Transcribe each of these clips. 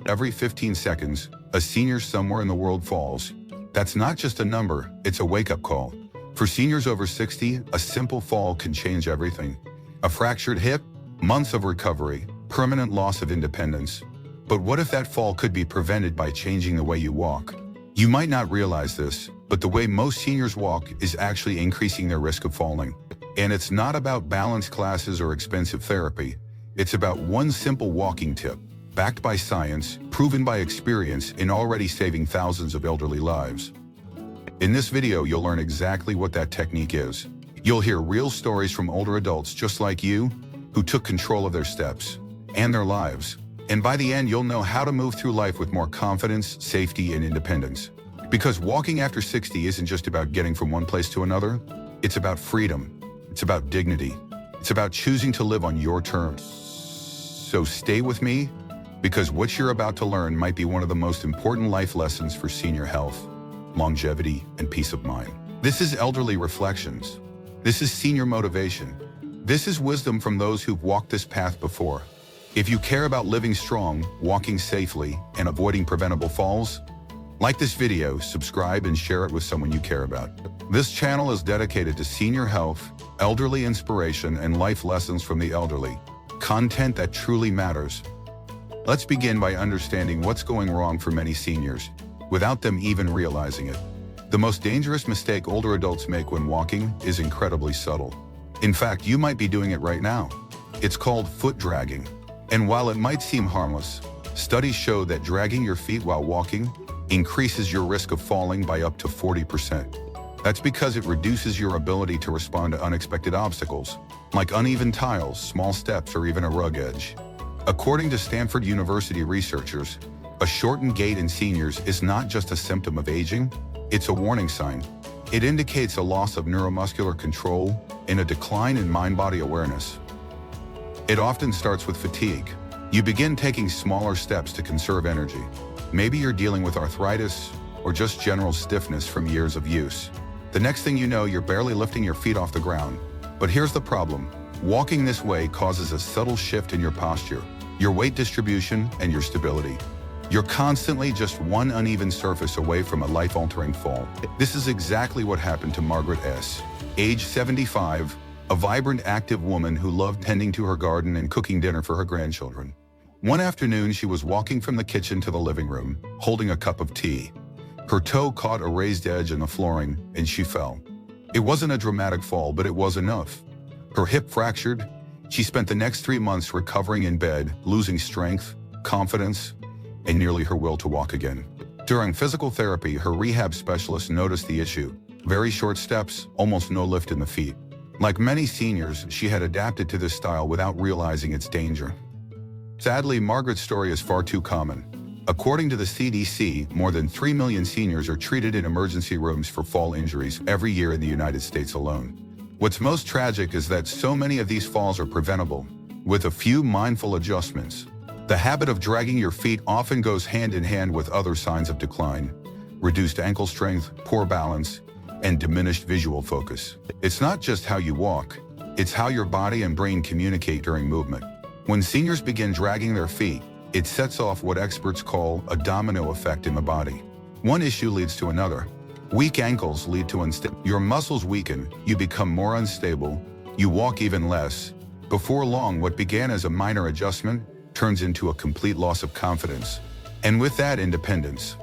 Every 15 seconds, a senior somewhere in the world falls. That's not just a number, it's a wake-up call. For seniors over 60, a simple fall can change everything. A fractured hip, months of recovery, permanent loss of independence. But what if that fall could be prevented by changing the way you walk? You might not realize this, but the way most seniors walk is actually increasing their risk of falling. And it's not about balance classes or expensive therapy. It's about one simple walking tip, backed by science, proven by experience, and already saving thousands of elderly lives. In this video, you'll learn exactly what that technique is. You'll hear real stories from older adults just like you, who took control of their steps and their lives. And by the end, you'll know how to move through life with more confidence, safety, and independence. Because walking after 60 isn't just about getting from one place to another. It's about freedom. It's about dignity. It's about choosing to live on your terms. So stay with me, because what you're about to learn might be one of the most important life lessons for senior health, longevity, and peace of mind. This is Elderly Reflections. This is senior motivation. This is wisdom from those who've walked this path before. If you care about living strong, walking safely, and avoiding preventable falls, like this video, subscribe, and share it with someone you care about. This channel is dedicated to senior health, elderly inspiration, and life lessons from the elderly. Content that truly matters. Let's begin by understanding what's going wrong for many seniors, without them even realizing it. The most dangerous mistake older adults make when walking is incredibly subtle. In fact, you might be doing it right now. It's called foot dragging. And while it might seem harmless, studies show that dragging your feet while walking increases your risk of falling by up to 40%. That's because it reduces your ability to respond to unexpected obstacles, like uneven tiles, small steps, or even a rug edge. According to Stanford University researchers, a shortened gait in seniors is not just a symptom of aging, it's a warning sign. It indicates a loss of neuromuscular control and a decline in mind-body awareness. It often starts with fatigue. You begin taking smaller steps to conserve energy. Maybe you're dealing with arthritis or just general stiffness from years of use. The next thing you know, you're barely lifting your feet off the ground. But here's the problem. Walking this way causes a subtle shift in your posture, your weight distribution, and your stability. You're constantly just one uneven surface away from a life-altering fall. This is exactly what happened to Margaret S., age 75, a vibrant, active woman who loved tending to her garden and cooking dinner for her grandchildren. One afternoon, she was walking from the kitchen to the living room, holding a cup of tea. Her toe caught a raised edge in the flooring, and she fell. It wasn't a dramatic fall, but it was enough. Her hip fractured. She spent the next 3 months recovering in bed, losing strength, confidence, and nearly her will to walk again. During physical therapy, her rehab specialist noticed the issue. Very short steps, almost no lift in the feet. Like many seniors, she had adapted to this style without realizing its danger. Sadly, Margaret's story is far too common. According to the CDC, more than 3 million seniors are treated in emergency rooms for fall injuries every year in the United States alone. What's most tragic is that so many of these falls are preventable, with a few mindful adjustments. The habit of dragging your feet often goes hand in hand with other signs of decline: reduced ankle strength, poor balance, and diminished visual focus. It's not just how you walk, it's how your body and brain communicate during movement. When seniors begin dragging their feet, it sets off what experts call a domino effect in the body. One issue leads to another. Weak ankles lead to your muscles weaken, you become more unstable, you walk even less. Before long, what began as a minor adjustment turns into a complete loss of confidence, and with that, independence.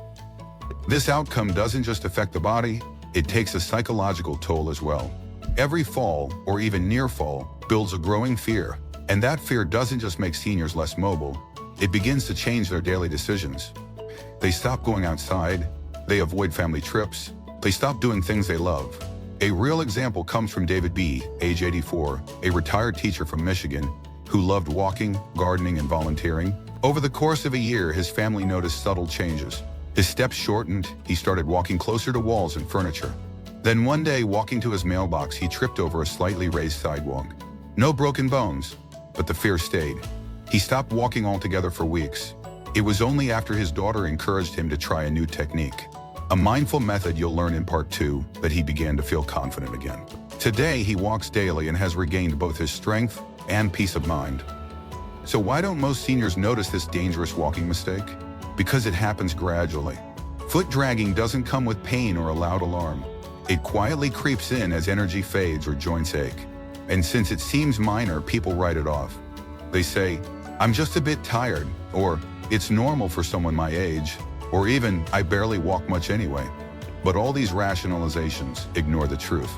This outcome doesn't just affect the body, it takes a psychological toll as well. Every fall, or even near fall, builds a growing fear, and that fear doesn't just make seniors less mobile, it begins to change their daily decisions. They stop going outside, they avoid family trips, they stop doing things they love. A real example comes from David B., age 84, a retired teacher from Michigan, who loved walking, gardening, and volunteering. Over the course of a year, his family noticed subtle changes. His steps shortened, he started walking closer to walls and furniture. Then one day, walking to his mailbox, he tripped over a slightly raised sidewalk. No broken bones, but the fear stayed. He stopped walking altogether for weeks. It was only after his daughter encouraged him to try a new technique, a mindful method you'll learn in part 2, that he began to feel confident again. Today, he walks daily and has regained both his strength and peace of mind. So why don't most seniors notice this dangerous walking mistake? Because it happens gradually. Foot dragging doesn't come with pain or a loud alarm. It quietly creeps in as energy fades or joints ache. And since it seems minor, people write it off. They say, "I'm just a bit tired," or "It's normal for someone my age," or even, "I barely walk much anyway." But all these rationalizations ignore the truth.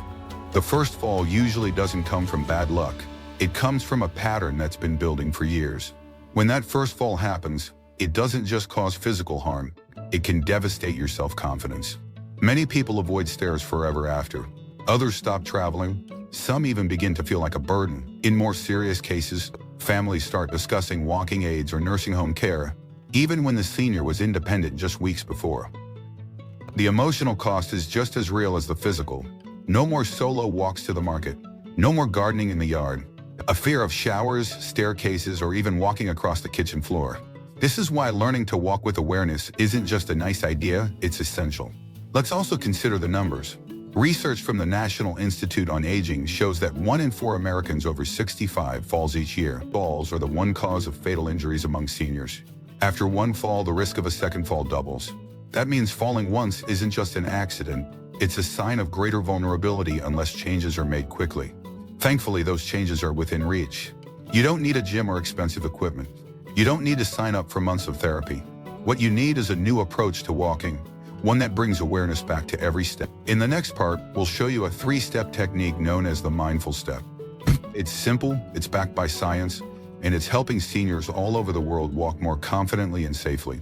The first fall usually doesn't come from bad luck. It comes from a pattern that's been building for years. When that first fall happens, it doesn't just cause physical harm, it can devastate your self-confidence. Many people avoid stairs forever after. Others stop traveling. Some even begin to feel like a burden. In more serious cases, families start discussing walking aids or nursing home care, even when the senior was independent just weeks before. The emotional cost is just as real as the physical. No more solo walks to the market. No more gardening in the yard. A fear of showers, staircases, or even walking across the kitchen floor. This is why learning to walk with awareness isn't just a nice idea, it's essential. Let's also consider the numbers. Research from the National Institute on Aging shows that 1 in 4 Americans over 65 falls each year. Falls are the one cause of fatal injuries among seniors. After one fall, the risk of a second fall doubles. That means falling once isn't just an accident, it's a sign of greater vulnerability unless changes are made quickly. Thankfully, those changes are within reach. You don't need a gym or expensive equipment. You don't need to sign up for months of therapy. What you need is a new approach to walking, one that brings awareness back to every step. In the next part, we'll show you a 3-step technique known as the mindful step. It's simple, it's backed by science, and it's helping seniors all over the world walk more confidently and safely.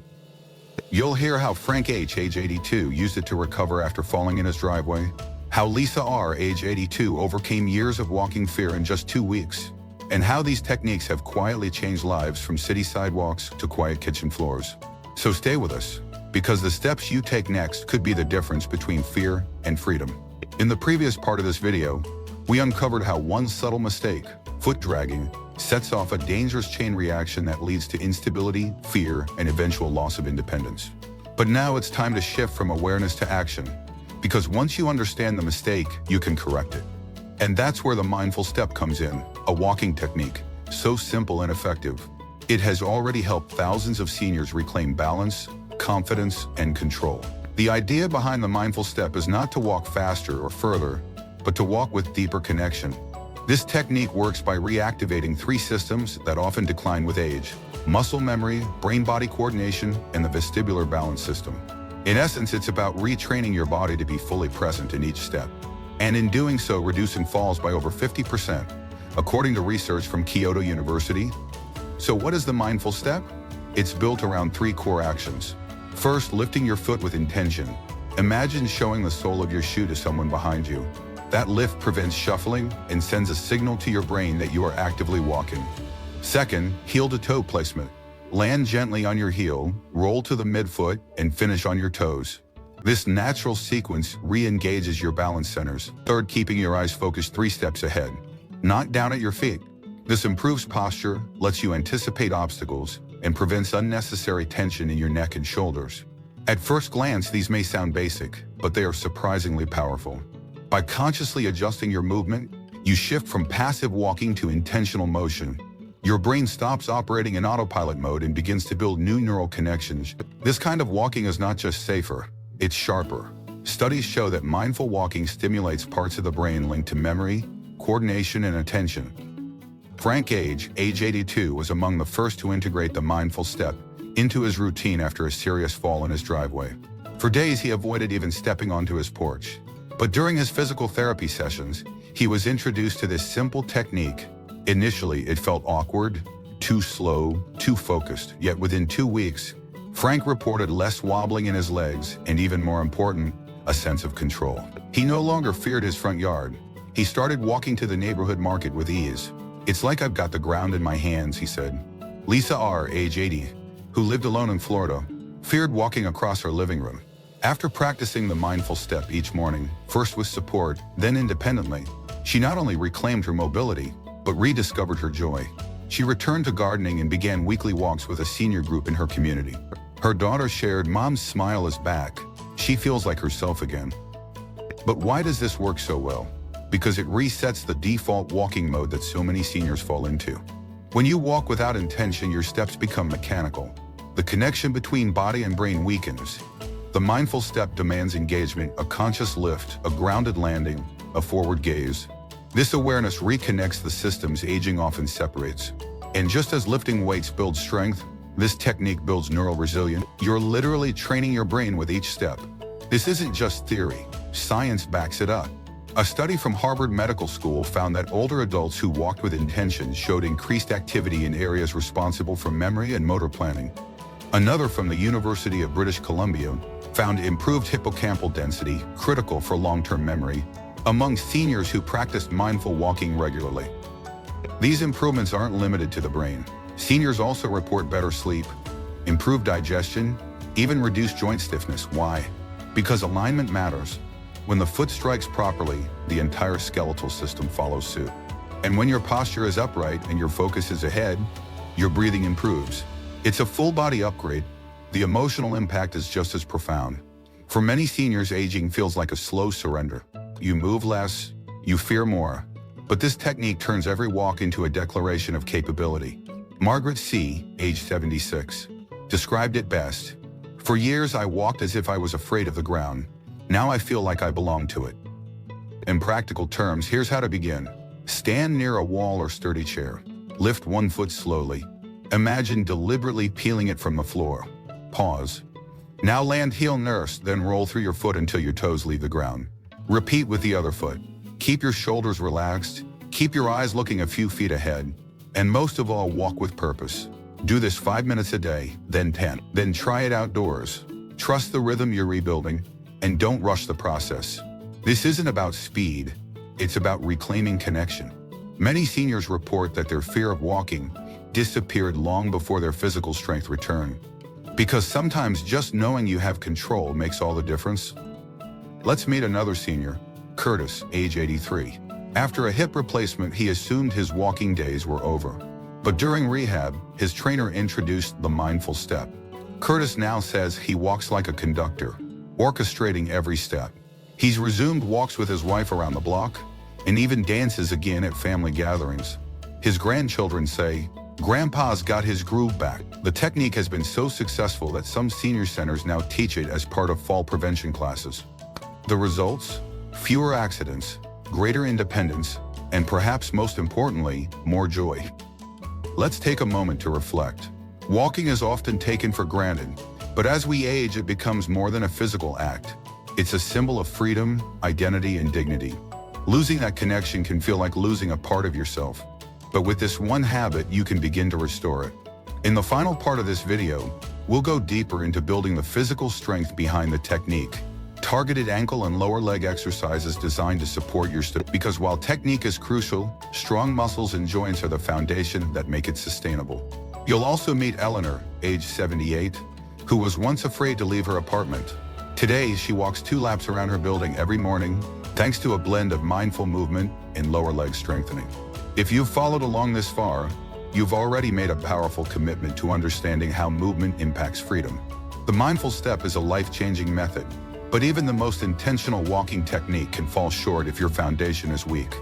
You'll hear how Frank H., age 82, used it to recover after falling in his driveway, how Lisa R., age 82, overcame years of walking fear in just 2 weeks, and how these techniques have quietly changed lives from city sidewalks to quiet kitchen floors. So stay with us, because the steps you take next could be the difference between fear and freedom. In the previous part of this video, we uncovered how one subtle mistake, foot dragging, sets off a dangerous chain reaction that leads to instability, fear, and eventual loss of independence. But now it's time to shift from awareness to action, because once you understand the mistake, you can correct it. And that's where the mindful step comes in, a walking technique, so simple and effective. It has already helped thousands of seniors reclaim balance, confidence, and control. The idea behind the mindful step is not to walk faster or further, but to walk with deeper connection. This technique works by reactivating 3 systems that often decline with age: muscle memory, brain-body coordination, and the vestibular balance system. In essence, it's about retraining your body to be fully present in each step, and in doing so, reducing falls by over 50%, according to research from Kyoto University. So what is the mindful step? It's built around 3 core actions. First, lifting your foot with intention. Imagine showing the sole of your shoe to someone behind you. That lift prevents shuffling and sends a signal to your brain that you are actively walking. Second, heel-to-toe placement. Land gently on your heel, roll to the midfoot, and finish on your toes. This natural sequence re-engages your balance centers. Third, keeping your eyes focused 3 steps ahead, not down at your feet. This improves posture, lets you anticipate obstacles, and prevents unnecessary tension in your neck and shoulders. At first glance, these may sound basic, but they are surprisingly powerful. By consciously adjusting your movement, you shift from passive walking to intentional motion. Your brain stops operating in autopilot mode and begins to build new neural connections. This kind of walking is not just safer, it's sharper. Studies show that mindful walking stimulates parts of the brain linked to memory, coordination, and attention. Frank H., age 82, was among the first to integrate the mindful step into his routine after a serious fall in his driveway. For days, he avoided even stepping onto his porch. But during his physical therapy sessions, he was introduced to this simple technique. Initially, it felt awkward, too slow, too focused, yet within 2 weeks, Frank reported less wobbling in his legs and, even more important, a sense of control. He no longer feared his front yard. He started walking to the neighborhood market with ease. "It's like I've got the ground in my hands," he said. Lisa R., age 80, who lived alone in Florida, feared walking across her living room. After practicing the mindful step each morning, first with support, then independently, she not only reclaimed her mobility, but rediscovered her joy. She returned to gardening and began weekly walks with a senior group in her community. Her daughter shared, "Mom's smile is back. She feels like herself again." But why does this work so well? Because it resets the default walking mode that so many seniors fall into. When you walk without intention, your steps become mechanical. The connection between body and brain weakens. The mindful step demands engagement, a conscious lift, a grounded landing, a forward gaze. This awareness reconnects the systems aging often separates. And just as lifting weights builds strength, this technique builds neural resilience. You're literally training your brain with each step. This isn't just theory. Science backs it up. A study from Harvard Medical School found that older adults who walked with intention showed increased activity in areas responsible for memory and motor planning. Another from the University of British Columbia found improved hippocampal density, critical for long-term memory, among seniors who practiced mindful walking regularly. These improvements aren't limited to the brain. Seniors also report better sleep, improved digestion, even reduced joint stiffness. Why? Because alignment matters. When the foot strikes properly, the entire skeletal system follows suit. And when your posture is upright and your focus is ahead, your breathing improves. It's a full-body upgrade. The emotional impact is just as profound. For many seniors, aging feels like a slow surrender. You move less, you fear more. But this technique turns every walk into a declaration of capability. Margaret C., age 76, described it best. For years, I walked as if I was afraid of the ground. Now I feel like I belong to it. In practical terms, here's how to begin. Stand near a wall or sturdy chair. Lift one foot slowly. Imagine deliberately peeling it from the floor. Pause. Now land heel first, then roll through your foot until your toes leave the ground. Repeat with the other foot. Keep your shoulders relaxed. Keep your eyes looking a few feet ahead. And most of all, walk with purpose. Do this 5 minutes a day, then 10. Then try it outdoors. Trust the rhythm you're rebuilding. And don't rush the process. This isn't about speed, it's about reclaiming connection. Many seniors report that their fear of walking disappeared long before their physical strength returned. Because sometimes just knowing you have control makes all the difference. Let's meet another senior, Curtis, age 83. After a hip replacement, he assumed his walking days were over. But during rehab, his trainer introduced the mindful step. Curtis now says he walks like a conductor, orchestrating every step. He's resumed walks with his wife around the block and even dances again at family gatherings. His grandchildren say, "Grandpa's got his groove back." The technique has been so successful that some senior centers now teach it as part of fall prevention classes. The results? Fewer accidents, greater independence, and perhaps most importantly, more joy. Let's take a moment to reflect. Walking is often taken for granted, but as we age, it becomes more than a physical act. It's a symbol of freedom, identity, and dignity. Losing that connection can feel like losing a part of yourself. But with this one habit, you can begin to restore it. In the final part of this video, we'll go deeper into building the physical strength behind the technique. Targeted ankle and lower leg exercises designed to support your stability. Because while technique is crucial, strong muscles and joints are the foundation that make it sustainable. You'll also meet Eleanor, age 78, who was once afraid to leave her apartment. Today, she walks 2 laps around her building every morning, thanks to a blend of mindful movement and lower leg strengthening. If you've followed along this far, you've already made a powerful commitment to understanding how movement impacts freedom. The mindful step is a life-changing method, but even the most intentional walking technique can fall short if your foundation is weak.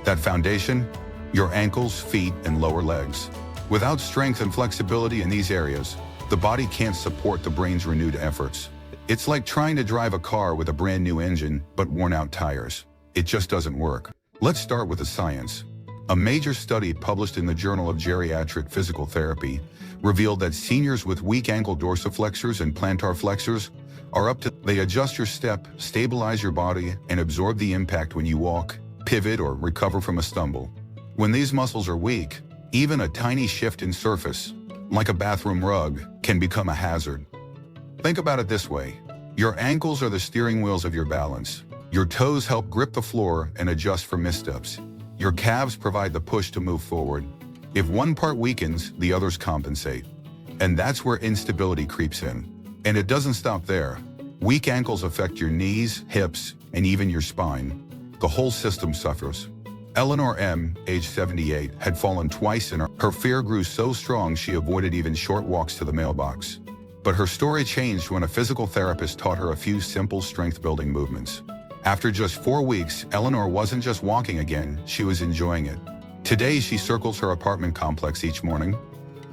That foundation? Your ankles, feet, and lower legs. Without strength and flexibility in these areas, the body can't support the brain's renewed efforts. It's like trying to drive a car with a brand new engine but worn out tires. It just doesn't work. Let's start with the science. A major study published in the Journal of Geriatric Physical Therapy revealed that seniors with weak ankle dorsiflexors and plantar flexors they adjust your step, stabilize your body, and absorb the impact when you walk, pivot, or recover from a stumble. When these muscles are weak, even a tiny shift in surface, like a bathroom rug, can become a hazard. Think about it this way. Your ankles are the steering wheels of your balance. Your toes help grip the floor and adjust for missteps. Your calves provide the push to move forward. If one part weakens, the others compensate. And that's where instability creeps in. And it doesn't stop there. Weak ankles affect your knees, hips, and even your spine. The whole system suffers. Eleanor M., age 78, had fallen twice and her fear grew so strong she avoided even short walks to the mailbox. But her story changed when a physical therapist taught her a few simple strength-building movements. After just 4 weeks, Eleanor wasn't just walking again, she was enjoying it. Today, she circles her apartment complex each morning,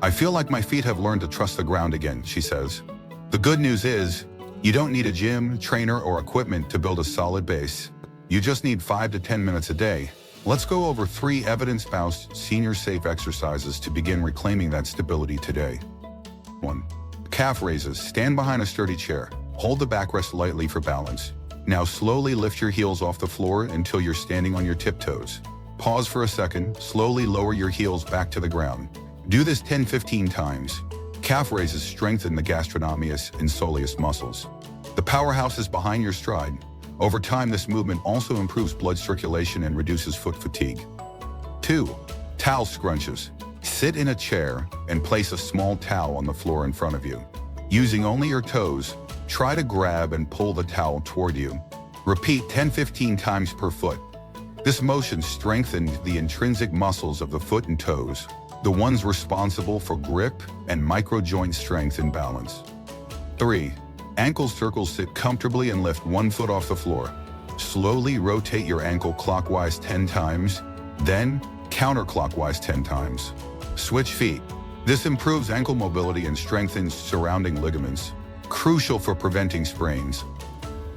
I feel like my feet have learned to trust the ground again, she says. The good news is, you don't need a gym, trainer, or equipment to build a solid base. You just need 5 to 10 minutes a day. Let's go over 3 evidence-based, senior-safe exercises to begin reclaiming that stability today. 1. Calf raises. Stand behind a sturdy chair. Hold the backrest lightly for balance. Now slowly lift your heels off the floor until you're standing on your tiptoes. Pause for a second, slowly lower your heels back to the ground. Do this 10-15 times. Calf raises strengthen the gastrocnemius and soleus muscles. The powerhouse is behind your stride. Over time, this movement also improves blood circulation and reduces foot fatigue. 2. Towel scrunches. Sit in a chair and place a small towel on the floor in front of you. Using only your toes, try to grab and pull the towel toward you. Repeat 10-15 times per foot. This motion strengthens the intrinsic muscles of the foot and toes, the ones responsible for grip and micro-joint strength and balance. 3. Ankle circles. Sit comfortably and lift one foot off the floor. Slowly rotate your ankle clockwise 10 times, then counterclockwise 10 times. Switch feet. This improves ankle mobility and strengthens surrounding ligaments, crucial for preventing sprains.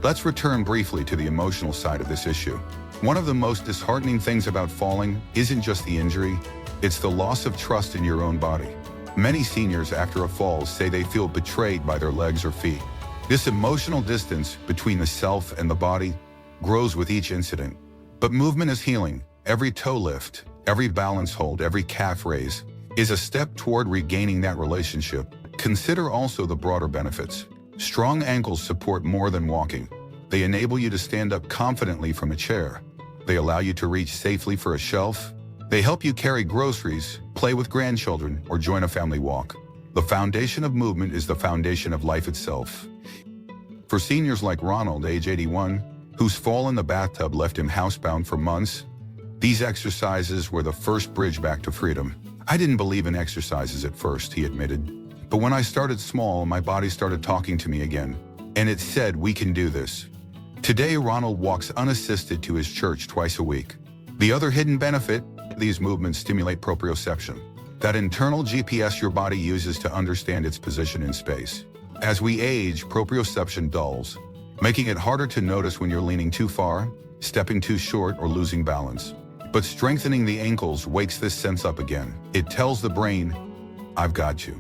Let's return briefly to the emotional side of this issue. One of the most disheartening things about falling isn't just the injury, it's the loss of trust in your own body. Many seniors after a fall say they feel betrayed by their legs or feet. This emotional distance between the self and the body grows with each incident. But movement is healing. Every toe lift, every balance hold, every calf raise is a step toward regaining that relationship. Consider also the broader benefits. Strong ankles support more than walking. They enable you to stand up confidently from a chair. They allow you to reach safely for a shelf. They help you carry groceries, play with grandchildren, or join a family walk. The foundation of movement is the foundation of life itself. For seniors like Ronald, age 81, whose fall in the bathtub left him housebound for months, these exercises were the first bridge back to freedom. I didn't believe in exercises at first, he admitted. But when I started small, my body started talking to me again. And it said, we can do this. Today, Ronald walks unassisted to his church twice a week. The other hidden benefit, these movements stimulate proprioception, that internal GPS your body uses to understand its position in space. As we age, proprioception dulls, making it harder to notice when you're leaning too far, stepping too short, or losing balance. But strengthening the ankles wakes this sense up again. It tells the brain, I've got you.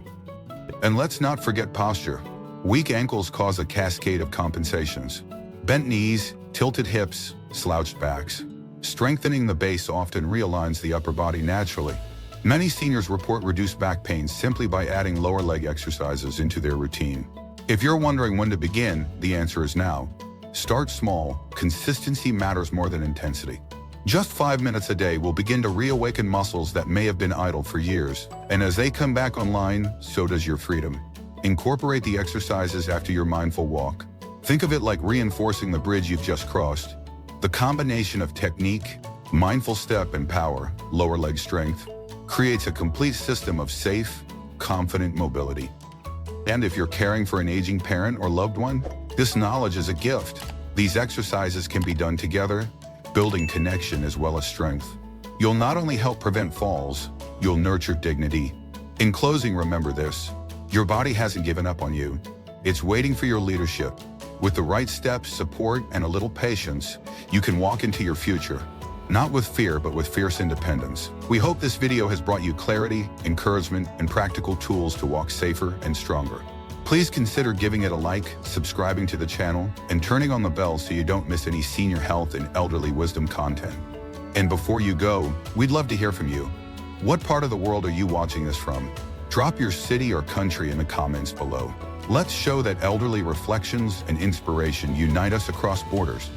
And let's not forget posture. Weak ankles cause a cascade of compensations. Bent knees, tilted hips, slouched backs. Strengthening the base often realigns the upper body naturally. Many seniors report reduced back pain simply by adding lower leg exercises into their routine. If you're wondering when to begin, the answer is now. Start small. Consistency matters more than intensity. Just 5 minutes a day will begin to reawaken muscles that may have been idle for years. And as they come back online, so does your freedom. Incorporate the exercises after your mindful walk. Think of it like reinforcing the bridge you've just crossed. The combination of technique, mindful step, and power, lower leg strength, creates a complete system of safe, confident mobility. And if you're caring for an aging parent or loved one, this knowledge is a gift. These exercises can be done together, building connection as well as strength. You'll not only help prevent falls, you'll nurture dignity. In closing, remember this: your body hasn't given up on you. It's waiting for your leadership. With the right steps, support, and a little patience, you can walk into your future, not with fear, but with fierce independence. We hope this video has brought you clarity, encouragement, and practical tools to walk safer and stronger. Please consider giving it a like, subscribing to the channel, and turning on the bell so you don't miss any senior health and elderly wisdom content. And before you go, we'd love to hear from you. What part of the world are you watching this from? Drop your city or country in the comments below. Let's show that elderly reflections and inspiration unite us across borders.